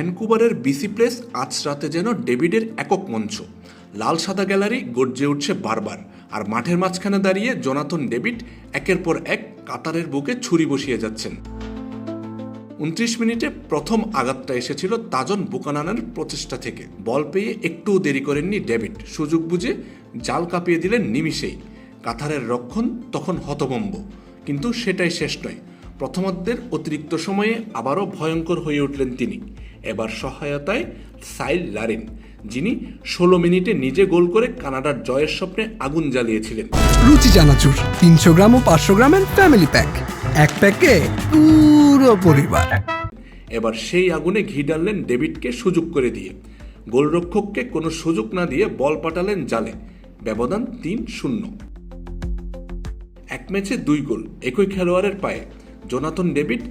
ভ্যানকুভারের BC place আজ রাতে যেন ডেভিডের একক মঞ্চ। লাল সাদা গ্যালারি গর্জে উঠছে বারবার, আর মাঠের মাঝখানে দাঁড়িয়ে জোনাথন ডেভিড একের পর এক কাতারের বুকে ছুরি বসিয়ে যাচ্ছেন। 29 মিনিটে প্রথম আঘাতটা এসেছিল তাজন বুকানানের প্রচেষ্টা থেকে। বল পেয়ে একটুও দেরি করেননি ডেভিড, সুযোগ বুঝে জাল কাঁপিয়ে দিলেন নিমিষেই। কাতারের রক্ষণ তখন হতভম্ব, কিন্তু সেটাই শেষ নয়। প্রথমার্ধের অতিরিক্ত সময়ে আবারও ভয়ঙ্কর হয়ে উঠলেন তিনি। এবার সহায়তায় সাইল লারিন, যিনি 16 মিনিটে নিজে গোল করে কানাডার জয়ের স্বপ্নে আগুন জ্বালিয়েছিলেন। রুচি চানাচুর 300 গ্রাম ও 500 গ্রামের ফ্যামিলি প্যাক, এক প্যাকে পুরো পরিবার। এবার সেই আগুনে ঘি ডাললেন ডেভিডকে সুযোগ করে দিয়ে। গোলরক্ষককে কোনো সুযোগ না দিয়ে বল পাঠালেন জালে। ব্যবধান 3-0। এক ম্যাচে 2 গোল একই খেলোয়াড়ের পায়ে। জোনাথন ডেভিড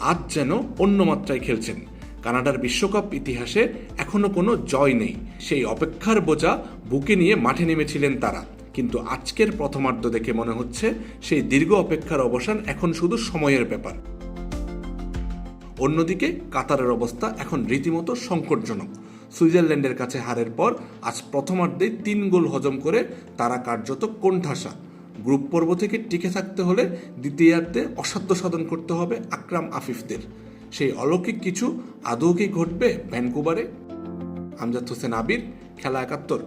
আজ যেন অন্য মাত্রায় খেলছেন। কানাডার বিশ্বকাপ ইতিহাসে এখনো কোনো জয় নেই, সেই অপেক্ষার বোঝা বুকে নিয়ে মাঠে নেমেছিলেন তারা। কিন্তু আজকের প্রথমার্ধ দেখে মনে হচ্ছে সেই দীর্ঘ অপেক্ষার অবসান এখন শুধু সময়ের ব্যাপার। অন্যদিকে কাতারের অবস্থা এখন রীতিমতো সংকটজনক। সুইজারল্যান্ডের কাছে হারের পর আজ প্রথমার্ধে 3 গোল হজম করে তারা কার্যত কোণঠাসা। গ্রুপ পর্ব থেকে টিকে থাকতে হলে দ্বিতীয়ার্ধে অসাধ্য সাধন করতে হবে আকরাম আফিফদের। সেই অলৌকিক কিছু আদৌ কি ঘটবে ভ্যানকুভারে? আমজাদ হোসেন আবির, খেলা 71।